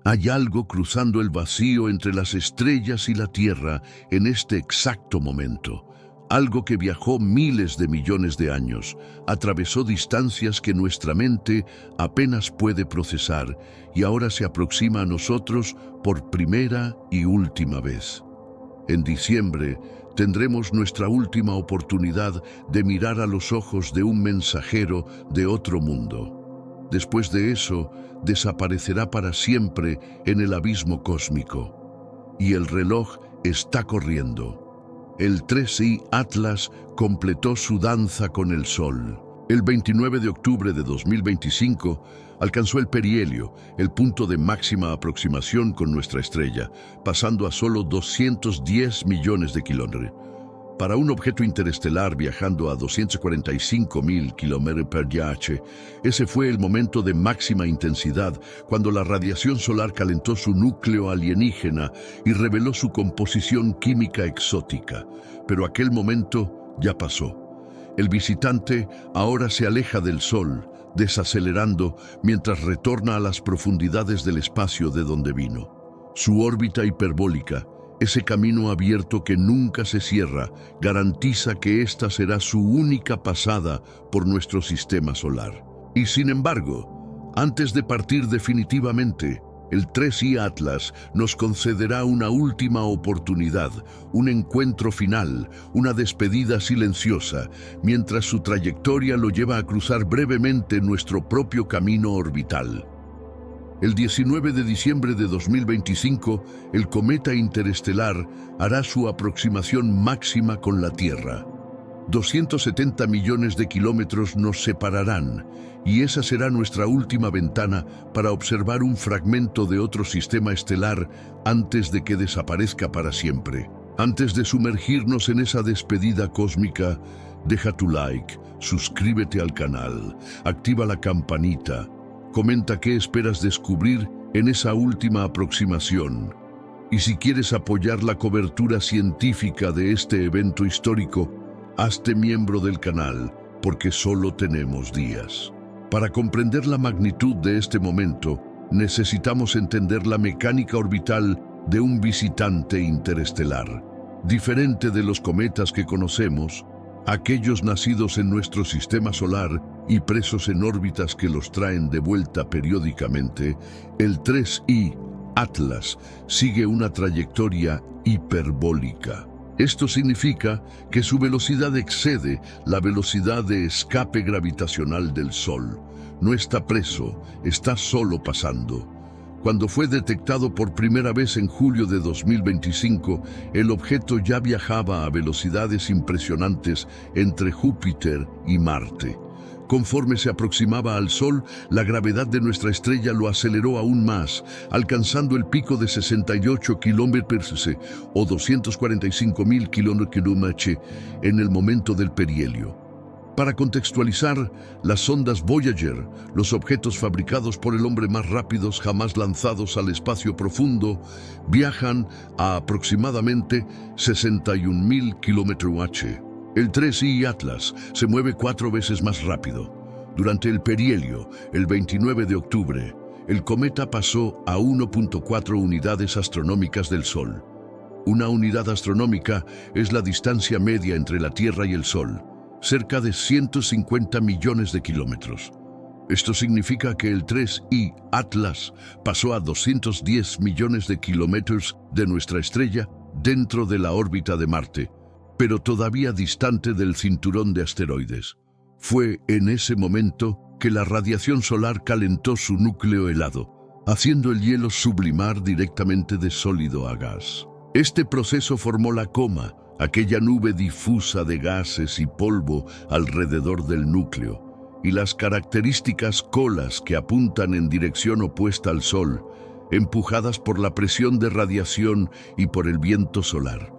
Hay algo cruzando el vacío entre las estrellas y la Tierra en este exacto momento. Algo que viajó miles de millones de años, atravesó distancias que nuestra mente apenas puede procesar y ahora se aproxima a nosotros por primera y última vez. En diciembre tendremos nuestra última oportunidad de mirar a los ojos de un mensajero de otro mundo. Después de eso, desaparecerá para siempre en el abismo cósmico. Y el reloj está corriendo. El 3i Atlas completó su danza con el Sol. El 29 de octubre de 2025 alcanzó el perihelio, el punto de máxima aproximación con nuestra estrella, pasando a solo 210 millones de kilómetros. Para un objeto interestelar viajando a 245.000 km/h, ese fue el momento de máxima intensidad cuando la radiación solar calentó su núcleo alienígena y reveló su composición química exótica. Pero aquel momento ya pasó. El visitante ahora se aleja del Sol, desacelerando mientras retorna a las profundidades del espacio de donde vino. Su órbita hiperbólica, ese camino abierto que nunca se cierra, garantiza que esta será su única pasada por nuestro sistema solar. Y sin embargo, antes de partir definitivamente, el 3i Atlas nos concederá una última oportunidad, un encuentro final, una despedida silenciosa, mientras su trayectoria lo lleva a cruzar brevemente nuestro propio camino orbital. El 19 de diciembre de 2025, el cometa interestelar hará su aproximación máxima con la Tierra. 270 millones de kilómetros nos separarán, y esa será nuestra última ventana para observar un fragmento de otro sistema estelar antes de que desaparezca para siempre. Antes de sumergirnos en esa despedida cósmica, deja tu like, suscríbete al canal, activa la campanita. Comenta qué esperas descubrir en esa última aproximación. Y si quieres apoyar la cobertura científica de este evento histórico, hazte miembro del canal, porque solo tenemos días. Para comprender la magnitud de este momento, necesitamos entender la mecánica orbital de un visitante interestelar. Diferente de los cometas que conocemos, aquellos nacidos en nuestro sistema solar y presos en órbitas que los traen de vuelta periódicamente, el 3i Atlas sigue una trayectoria hiperbólica. Esto significa que su velocidad excede la velocidad de escape gravitacional del Sol. No está preso, está solo pasando. Cuando fue detectado por primera vez en julio de 2025, el objeto ya viajaba a velocidades impresionantes entre Júpiter y Marte. Conforme se aproximaba al Sol, la gravedad de nuestra estrella lo aceleró aún más, alcanzando el pico de 68 km/s o 245.000 km/h en el momento del perihelio. Para contextualizar, las sondas Voyager, los objetos fabricados por el hombre más rápidos jamás lanzados al espacio profundo, viajan a aproximadamente 61.000 km/h. El 3i Atlas se mueve 4 veces más rápido. Durante el perihelio, el 29 de octubre, el cometa pasó a 1.4 unidades astronómicas del Sol. Una unidad astronómica es la distancia media entre la Tierra y el Sol, cerca de 150 millones de kilómetros. Esto significa que el 3i Atlas pasó a 210 millones de kilómetros de nuestra estrella dentro de la órbita de Marte, pero todavía distante del cinturón de asteroides. Fue en ese momento que la radiación solar calentó su núcleo helado, haciendo el hielo sublimar directamente de sólido a gas. Este proceso formó la coma, aquella nube difusa de gases y polvo alrededor del núcleo, y las características colas que apuntan en dirección opuesta al Sol, empujadas por la presión de radiación y por el viento solar.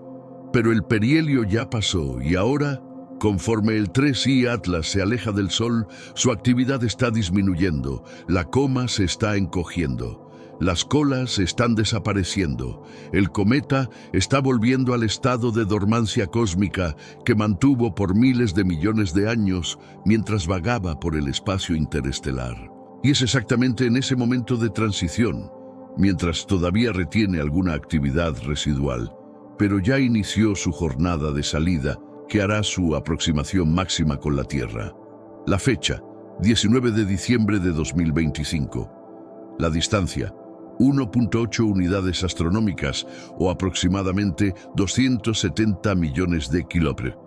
Pero el perihelio ya pasó y ahora, conforme el 3i Atlas se aleja del Sol, su actividad está disminuyendo, la coma se está encogiendo, las colas están desapareciendo, el cometa está volviendo al estado de dormancia cósmica que mantuvo por miles de millones de años mientras vagaba por el espacio interestelar. Y es exactamente en ese momento de transición, mientras todavía retiene alguna actividad residual, pero ya inició su jornada de salida, que hará su aproximación máxima con la Tierra. La fecha, 19 de diciembre de 2025. La distancia, 1.8 unidades astronómicas o aproximadamente 270 millones de kilómetros.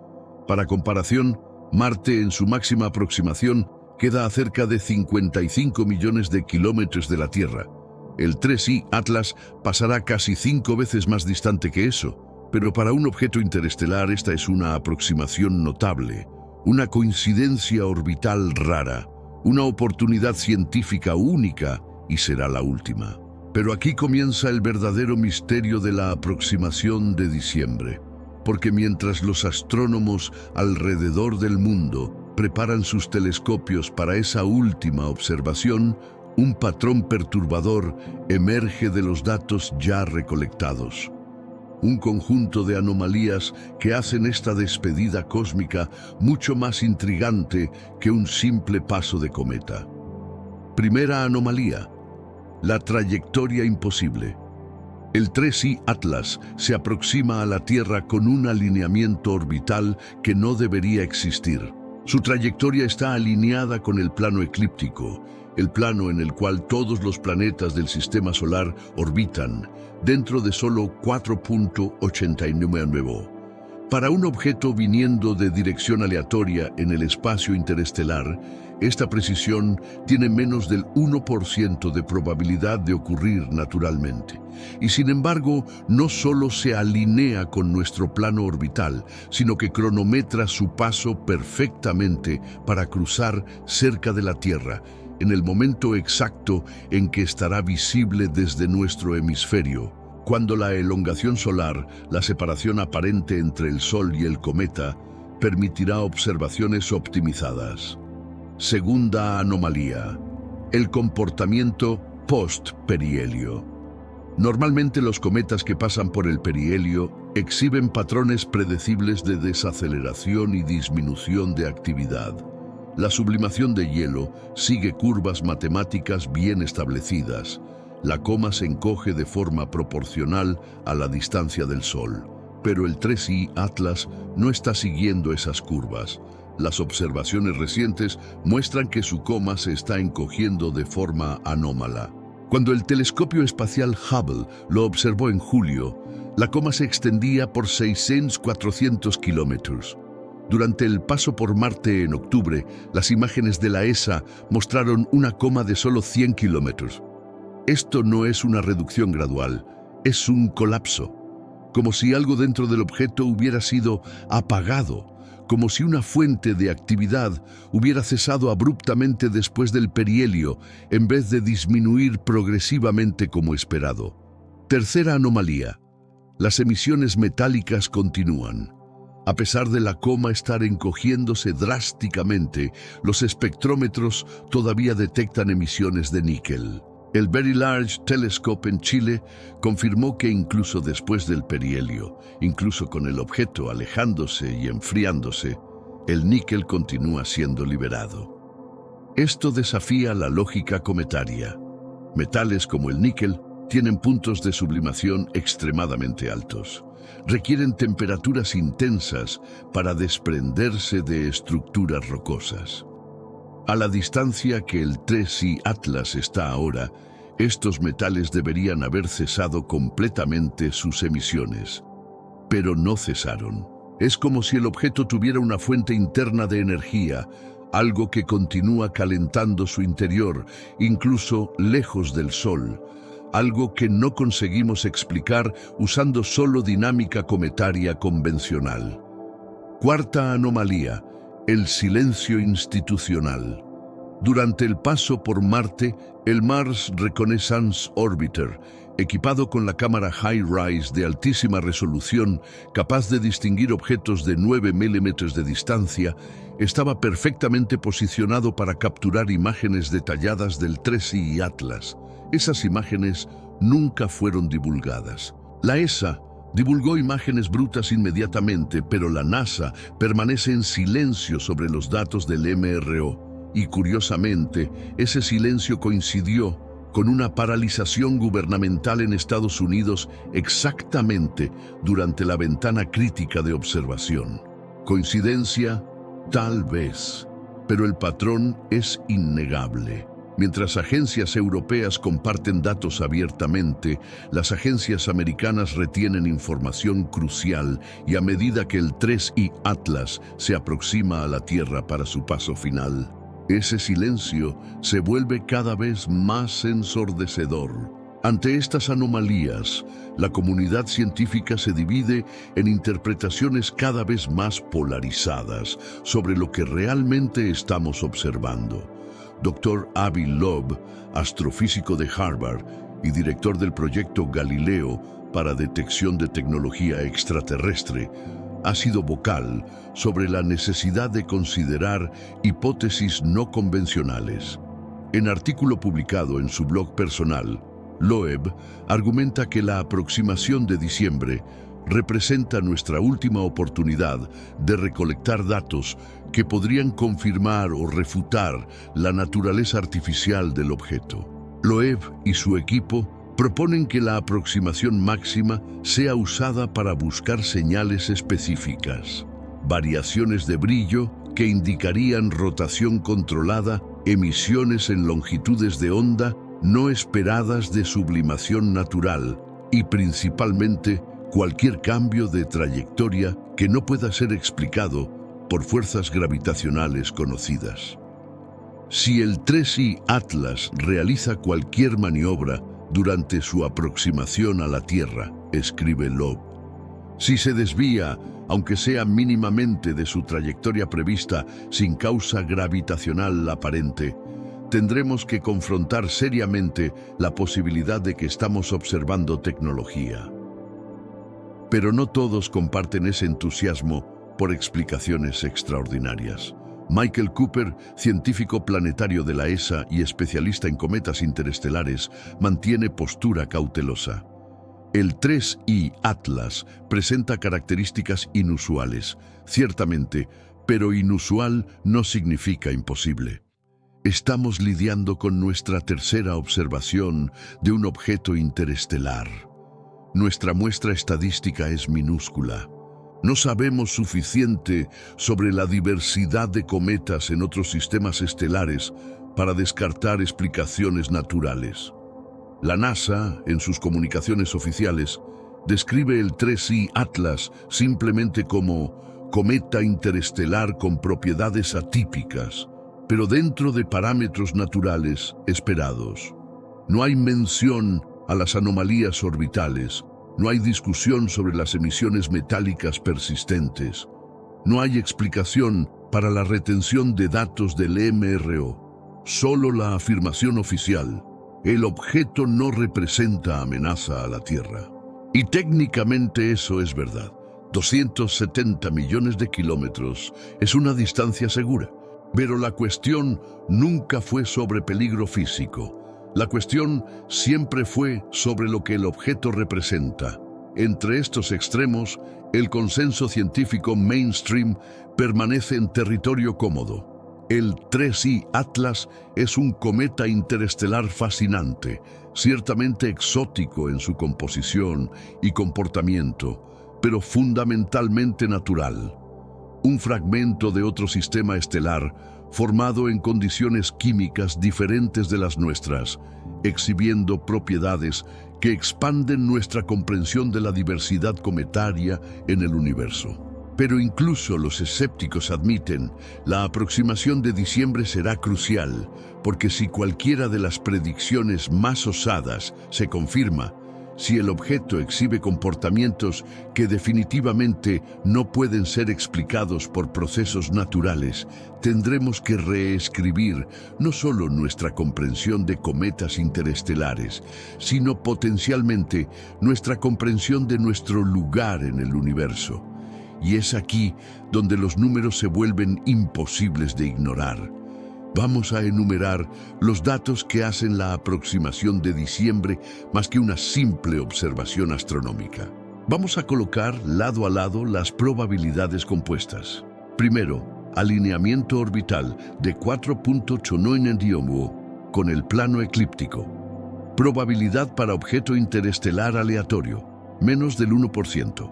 Para comparación, Marte en su máxima aproximación queda a cerca de 55 millones de kilómetros de la Tierra. El 3I Atlas pasará casi 5 veces más distante que eso, pero para un objeto interestelar esta es una aproximación notable, una coincidencia orbital rara, una oportunidad científica única y será la última. Pero aquí comienza el verdadero misterio de la aproximación de diciembre, porque mientras los astrónomos alrededor del mundo preparan sus telescopios para esa última observación, un patrón perturbador emerge de los datos ya recolectados. Un conjunto de anomalías que hacen esta despedida cósmica mucho más intrigante que un simple paso de cometa. Primera anomalía: la trayectoria imposible. El 3I Atlas se aproxima a la Tierra con un alineamiento orbital que no debería existir. Su trayectoria está alineada con el plano eclíptico, el plano en el cual todos los planetas del sistema solar orbitan, dentro de solo 4.89. Para un objeto viniendo de dirección aleatoria en el espacio interestelar, esta precisión tiene menos del 1% de probabilidad de ocurrir naturalmente. Y sin embargo, no solo se alinea con nuestro plano orbital, sino que cronometra su paso perfectamente para cruzar cerca de la Tierra, en el momento exacto en que estará visible desde nuestro hemisferio, cuando la elongación solar, la separación aparente entre el Sol y el cometa, permitirá observaciones optimizadas. Segunda anomalía: el comportamiento post-perihelio. Normalmente los cometas que pasan por el perihelio exhiben patrones predecibles de desaceleración y disminución de actividad. La sublimación de hielo sigue curvas matemáticas bien establecidas. La coma se encoge de forma proporcional a la distancia del Sol, pero el 3I Atlas no está siguiendo esas curvas. Las observaciones recientes muestran que su coma se está encogiendo de forma anómala. Cuando el telescopio espacial Hubble lo observó en julio, la coma se extendía por 600-400 kilómetros. Durante el paso por Marte en octubre, las imágenes de la ESA mostraron una coma de solo 100 kilómetros. Esto no es una reducción gradual, es un colapso, como si algo dentro del objeto hubiera sido apagado, como si una fuente de actividad hubiera cesado abruptamente después del perihelio, en vez de disminuir progresivamente como esperado. Tercera anomalía: las emisiones metálicas continúan. A pesar de la coma estar encogiéndose drásticamente, los espectrómetros todavía detectan emisiones de níquel. El Very Large Telescope en Chile confirmó que incluso después del perihelio, incluso con el objeto alejándose y enfriándose, el níquel continúa siendo liberado. Esto desafía la lógica cometaria. Metales como el níquel tienen puntos de sublimación extremadamente altos. Requieren temperaturas intensas para desprenderse de estructuras rocosas. A la distancia que el 3I Atlas está ahora, estos metales deberían haber cesado completamente sus emisiones. Pero no cesaron. Es como si el objeto tuviera una fuente interna de energía, algo que continúa calentando su interior, incluso lejos del Sol, algo que no conseguimos explicar usando solo dinámica cometaria convencional. Cuarta anomalía: el silencio institucional. Durante el paso por Marte, el Mars Reconnaissance Orbiter, equipado con la cámara High-Rise de altísima resolución, capaz de distinguir objetos de 9 milímetros de distancia, estaba perfectamente posicionado para capturar imágenes detalladas del 3I Atlas. Esas imágenes nunca fueron divulgadas. La ESA divulgó imágenes brutas inmediatamente, pero la NASA permanece en silencio sobre los datos del MRO. Y curiosamente, ese silencio coincidió con una paralización gubernamental en Estados Unidos exactamente durante la ventana crítica de observación. ¿Coincidencia? Tal vez, pero el patrón es innegable. Mientras agencias europeas comparten datos abiertamente, las agencias americanas retienen información crucial y a medida que el 3I Atlas se aproxima a la Tierra para su paso final, ese silencio se vuelve cada vez más ensordecedor. Ante estas anomalías, la comunidad científica se divide en interpretaciones cada vez más polarizadas sobre lo que realmente estamos observando. Dr. Avi Loeb, astrofísico de Harvard y director del proyecto Galileo para detección de tecnología extraterrestre, ha sido vocal sobre la necesidad de considerar hipótesis no convencionales. En artículo publicado en su blog personal, Loeb argumenta que la aproximación de diciembre representa nuestra última oportunidad de recolectar datos que podrían confirmar o refutar la naturaleza artificial del objeto. Loeb y su equipo proponen que la aproximación máxima sea usada para buscar señales específicas, variaciones de brillo que indicarían rotación controlada, emisiones en longitudes de onda no esperadas de sublimación natural y principalmente cualquier cambio de trayectoria que no pueda ser explicado por fuerzas gravitacionales conocidas. Si el 3I Atlas realiza cualquier maniobra durante su aproximación a la Tierra, escribe Loeb, si se desvía, aunque sea mínimamente de su trayectoria prevista sin causa gravitacional aparente, tendremos que confrontar seriamente la posibilidad de que estamos observando tecnología. Pero no todos comparten ese entusiasmo por explicaciones extraordinarias. Michael Cooper, científico planetario de la ESA y especialista en cometas interestelares, mantiene postura cautelosa. El 3I Atlas presenta características inusuales, ciertamente, pero inusual no significa imposible. Estamos lidiando con nuestra tercera observación de un objeto interestelar. Nuestra muestra estadística es minúscula. No sabemos suficiente sobre la diversidad de cometas en otros sistemas estelares para descartar explicaciones naturales. La NASA, en sus comunicaciones oficiales, describe el 3I Atlas simplemente como cometa interestelar con propiedades atípicas, pero dentro de parámetros naturales esperados. No hay mención a las anomalías orbitales, no hay discusión sobre las emisiones metálicas persistentes, no hay explicación para la retención de datos del MRO, solo la afirmación oficial: el objeto no representa amenaza a la Tierra. Y técnicamente eso es verdad. 270 millones de kilómetros es una distancia segura. Pero la cuestión nunca fue sobre peligro físico. La cuestión siempre fue sobre lo que el objeto representa. Entre estos extremos, el consenso científico mainstream permanece en territorio cómodo. El 3I Atlas es un cometa interestelar fascinante, ciertamente exótico en su composición y comportamiento, pero fundamentalmente natural. Un fragmento de otro sistema estelar formado en condiciones químicas diferentes de las nuestras, exhibiendo propiedades que expanden nuestra comprensión de la diversidad cometaria en el universo. Pero incluso los escépticos admiten, la aproximación de diciembre será crucial, porque si cualquiera de las predicciones más osadas se confirma, si el objeto exhibe comportamientos que definitivamente no pueden ser explicados por procesos naturales, tendremos que reescribir no solo nuestra comprensión de cometas interestelares, sino potencialmente nuestra comprensión de nuestro lugar en el universo. Y es aquí donde los números se vuelven imposibles de ignorar. Vamos a enumerar los datos que hacen la aproximación de diciembre más que una simple observación astronómica. Vamos a colocar lado a lado las probabilidades compuestas. Primero, alineamiento orbital de 4.89 con el plano eclíptico. Probabilidad para objeto interestelar aleatorio, menos del 1%.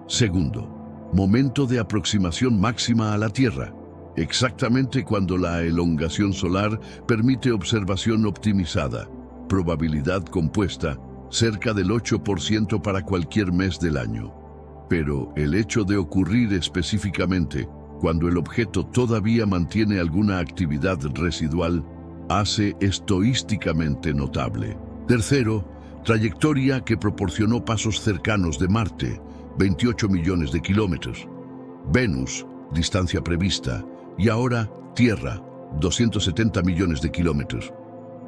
Segundo, momento de aproximación máxima a la Tierra, exactamente cuando la elongación solar permite observación optimizada. Probabilidad compuesta, cerca del 8% para cualquier mes del año. Pero el hecho de ocurrir específicamente cuando el objeto todavía mantiene alguna actividad residual hace estoísticamente notable. Tercero, trayectoria que proporcionó pasos cercanos de Marte, 28 millones de kilómetros. Venus, distancia prevista, y ahora Tierra, 270 millones de kilómetros.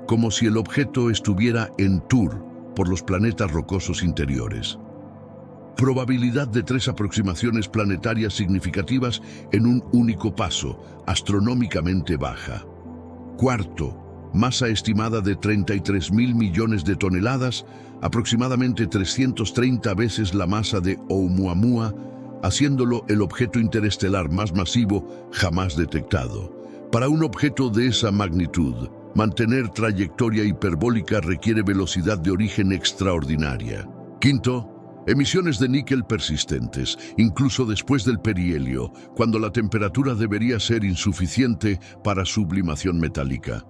Como si el objeto estuviera en tour por los planetas rocosos interiores. Probabilidad de 3 aproximaciones planetarias significativas en un único paso, astronómicamente baja. Cuarto, masa estimada de 33.000 millones de toneladas, aproximadamente 330 veces la masa de Oumuamua, haciéndolo el objeto interestelar más masivo jamás detectado. Para un objeto de esa magnitud, mantener trayectoria hiperbólica requiere velocidad de origen extraordinaria. Quinto, emisiones de níquel persistentes, incluso después del perihelio, cuando la temperatura debería ser insuficiente para sublimación metálica.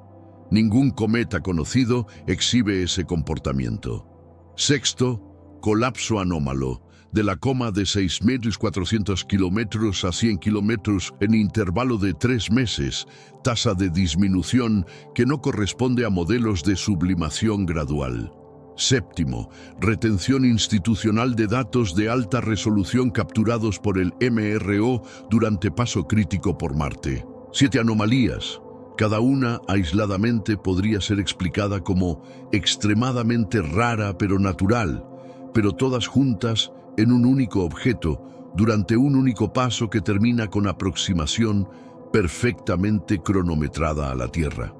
Ningún cometa conocido exhibe ese comportamiento. Sexto, colapso anómalo, de la coma de 6.400 kilómetros a 100 kilómetros en intervalo de 3 meses, tasa de disminución que no corresponde a modelos de sublimación gradual. Séptimo, retención institucional de datos de alta resolución capturados por el MRO durante paso crítico por Marte. 7 anomalías. Cada una aisladamente podría ser explicada como extremadamente rara pero natural, pero todas juntas en un único objeto, durante un único paso que termina con aproximación perfectamente cronometrada a la Tierra.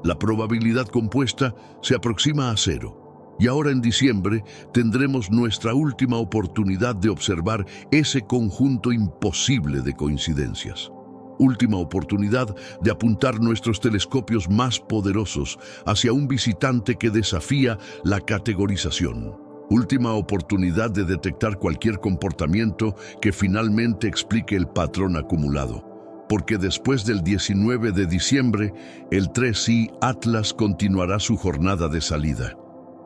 La probabilidad compuesta se aproxima a 0, y ahora en diciembre tendremos nuestra última oportunidad de observar ese conjunto imposible de coincidencias. Última oportunidad de apuntar nuestros telescopios más poderosos hacia un visitante que desafía la categorización. Última oportunidad de detectar cualquier comportamiento que finalmente explique el patrón acumulado. Porque después del 19 de diciembre, el 3I Atlas continuará su jornada de salida.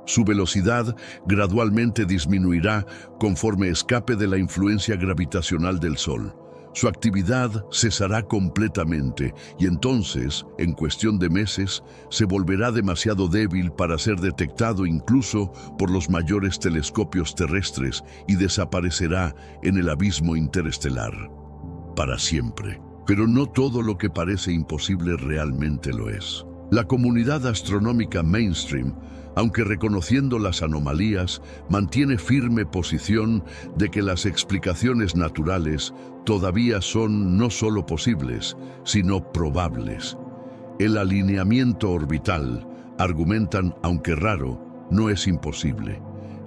Su velocidad gradualmente disminuirá conforme escape de la influencia gravitacional del Sol. Su actividad cesará completamente y entonces, en cuestión de meses, se volverá demasiado débil para ser detectado incluso por los mayores telescopios terrestres y desaparecerá en el abismo interestelar. Para siempre. Pero no todo lo que parece imposible realmente lo es. La comunidad astronómica mainstream, aunque reconociendo las anomalías, mantiene firme posición de que las explicaciones naturales todavía son no solo posibles, sino probables. El alineamiento orbital, argumentan, aunque raro, no es imposible.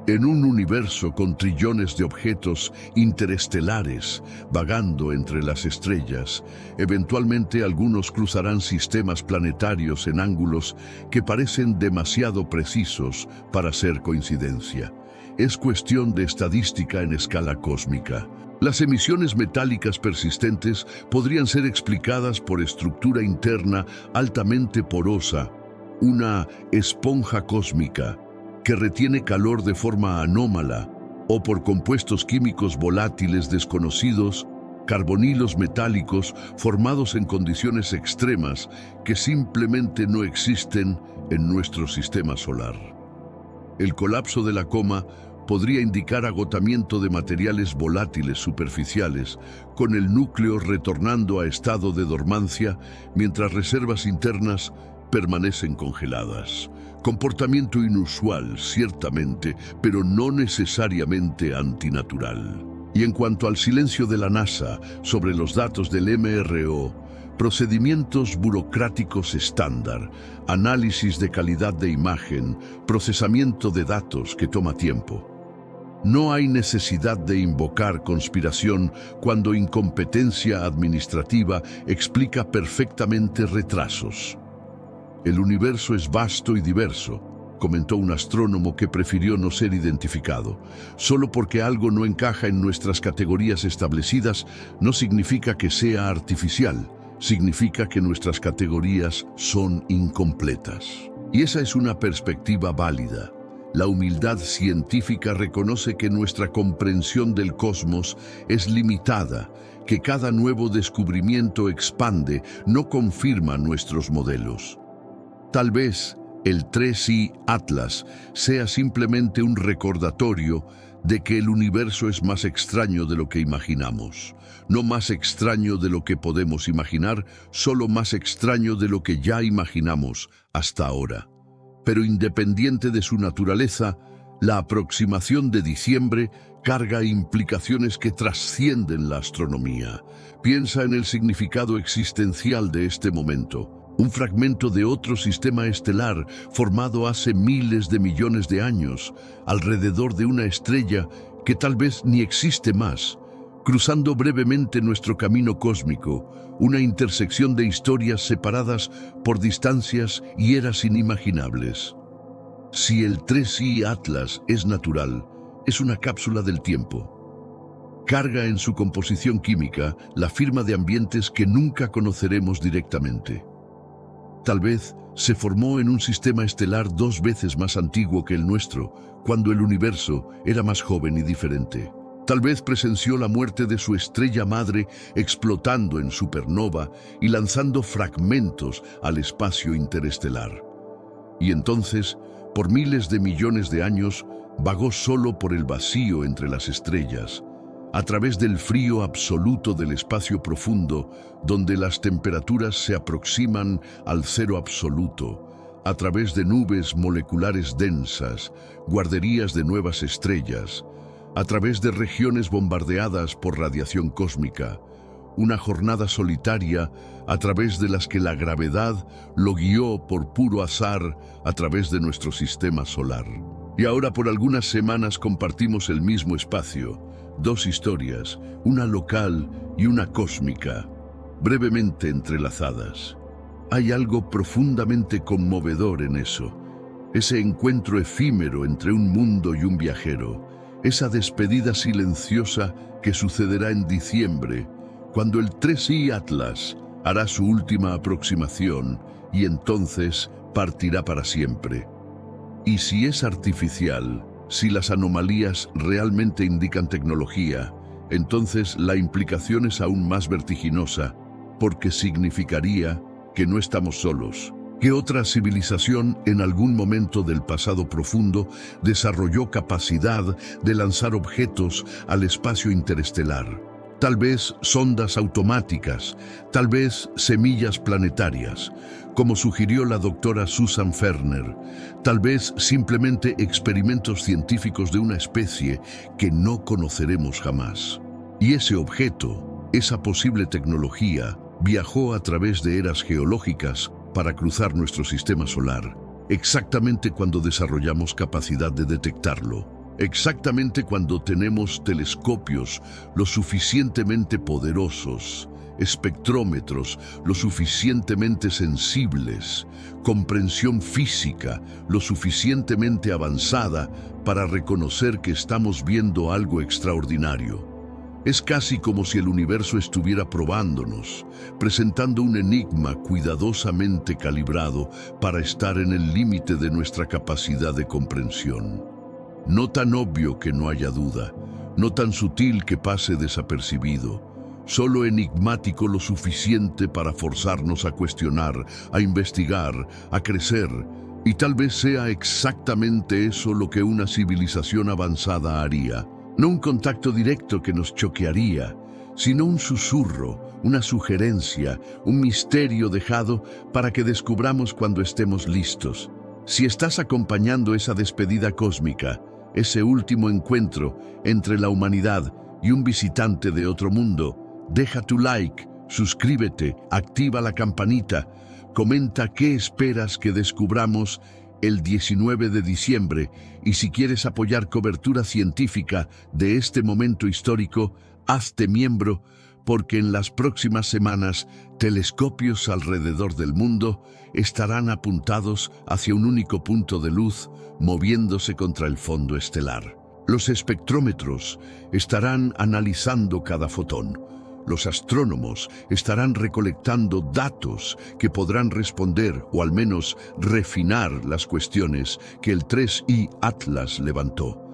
En un universo con trillones de objetos interestelares vagando entre las estrellas, eventualmente algunos cruzarán sistemas planetarios en ángulos que parecen demasiado precisos para ser coincidencia. Es cuestión de estadística en escala cósmica. Las emisiones metálicas persistentes podrían ser explicadas por estructura interna altamente porosa, una esponja cósmica, que retiene calor de forma anómala, o por compuestos químicos volátiles desconocidos, carbonilos metálicos formados en condiciones extremas que simplemente no existen en nuestro sistema solar. El colapso de la coma podría indicar agotamiento de materiales volátiles superficiales, con el núcleo retornando a estado de dormancia mientras reservas internas permanecen congeladas. Comportamiento inusual, ciertamente, pero no necesariamente antinatural. Y en cuanto al silencio de la NASA sobre los datos del MRO, procedimientos burocráticos estándar, análisis de calidad de imagen, procesamiento de datos que toma tiempo. No hay necesidad de invocar conspiración cuando incompetencia administrativa explica perfectamente retrasos. El universo es vasto y diverso, comentó un astrónomo que prefirió no ser identificado. Solo porque algo no encaja en nuestras categorías establecidas no significa que sea artificial, significa que nuestras categorías son incompletas. Y esa es una perspectiva válida. La humildad científica reconoce que nuestra comprensión del cosmos es limitada, que cada nuevo descubrimiento expande, no confirma nuestros modelos. Tal vez el 3i Atlas sea simplemente un recordatorio de que el universo es más extraño de lo que imaginamos. No más extraño de lo que podemos imaginar, solo más extraño de lo que ya imaginamos hasta ahora. Pero independiente de su naturaleza, la aproximación de diciembre carga implicaciones que trascienden la astronomía. Piensa en el significado existencial de este momento. Un fragmento de otro sistema estelar formado hace miles de millones de años, alrededor de una estrella que tal vez ni existe más, cruzando brevemente nuestro camino cósmico, una intersección de historias separadas por distancias y eras inimaginables. Si el 3i Atlas es natural, es una cápsula del tiempo. Carga en su composición química la firma de ambientes que nunca conoceremos directamente. Tal vez se formó en un sistema estelar 2 veces más antiguo que el nuestro, cuando el universo era más joven y diferente. Tal vez presenció la muerte de su estrella madre explotando en supernova y lanzando fragmentos al espacio interestelar. Y entonces, por miles de millones de años, vagó solo por el vacío entre las estrellas, a través del frío absoluto del espacio profundo, donde las temperaturas se aproximan al cero absoluto, a través de nubes moleculares densas, guarderías de nuevas estrellas, a través de regiones bombardeadas por radiación cósmica, una jornada solitaria a través de las que la gravedad lo guió por puro azar a través de nuestro sistema solar. Y ahora por algunas semanas compartimos el mismo espacio, 2 historias, una local y una cósmica, brevemente entrelazadas. Hay algo profundamente conmovedor en eso, ese encuentro efímero entre un mundo y un viajero, esa despedida silenciosa que sucederá en diciembre, cuando el 3i Atlas hará su última aproximación y entonces partirá para siempre. Y si es artificial, si las anomalías realmente indican tecnología, entonces la implicación es aún más vertiginosa, porque significaría que no estamos solos, que otra civilización en algún momento del pasado profundo desarrolló capacidad de lanzar objetos al espacio interestelar. Tal vez sondas automáticas, tal vez semillas planetarias, como sugirió la doctora Susan Ferner, tal vez simplemente experimentos científicos de una especie que no conoceremos jamás. Y ese objeto, esa posible tecnología, viajó a través de eras geológicas para cruzar nuestro sistema solar, exactamente cuando desarrollamos capacidad de detectarlo. Exactamente cuando tenemos telescopios lo suficientemente poderosos, espectrómetros lo suficientemente sensibles, comprensión física lo suficientemente avanzada para reconocer que estamos viendo algo extraordinario. Es casi como si el universo estuviera probándonos, presentando un enigma cuidadosamente calibrado para estar en el límite de nuestra capacidad de comprensión. No tan obvio que no haya duda, no tan sutil que pase desapercibido, solo enigmático lo suficiente para forzarnos a cuestionar, a investigar, a crecer, y tal vez sea exactamente eso lo que una civilización avanzada haría. No un contacto directo que nos choquearía, sino un susurro, una sugerencia, un misterio dejado para que descubramos cuando estemos listos. Si estás acompañando esa despedida cósmica, ese último encuentro entre la humanidad y un visitante de otro mundo, deja tu like, suscríbete, activa la campanita, comenta qué esperas que descubramos el 19 de diciembre y si quieres apoyar cobertura científica de este momento histórico, hazte miembro porque en las próximas semanas telescopios alrededor del mundo estarán apuntados hacia un único punto de luz moviéndose contra el fondo estelar. Los espectrómetros estarán analizando cada fotón. Los astrónomos estarán recolectando datos que podrán responder o al menos refinar las cuestiones que el 3I Atlas levantó.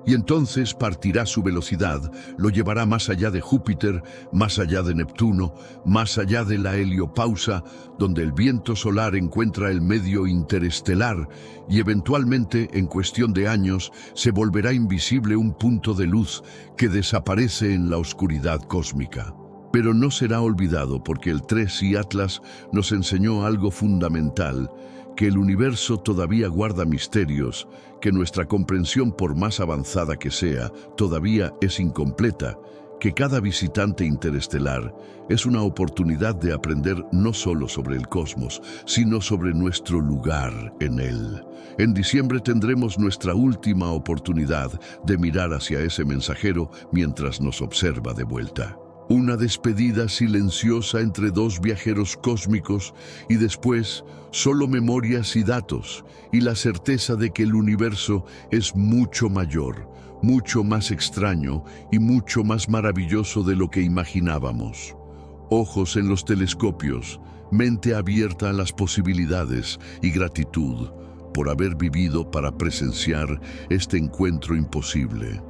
Y entonces partirá su velocidad, lo llevará más allá de Júpiter, más allá de Neptuno, más allá de la heliopausa, donde el viento solar encuentra el medio interestelar y eventualmente, en cuestión de años, se volverá invisible un punto de luz que desaparece en la oscuridad cósmica. Pero no será olvidado porque el 3I Atlas nos enseñó algo fundamental, que el universo todavía guarda misterios, que nuestra comprensión, por más avanzada que sea, todavía es incompleta, que cada visitante interestelar es una oportunidad de aprender no solo sobre el cosmos, sino sobre nuestro lugar en él. En diciembre tendremos nuestra última oportunidad de mirar hacia ese mensajero mientras nos observa de vuelta. Una despedida silenciosa entre dos viajeros cósmicos y después solo memorias y datos y la certeza de que el universo es mucho mayor, mucho más extraño y mucho más maravilloso de lo que imaginábamos. Ojos en los telescopios, mente abierta a las posibilidades y gratitud por haber vivido para presenciar este encuentro imposible.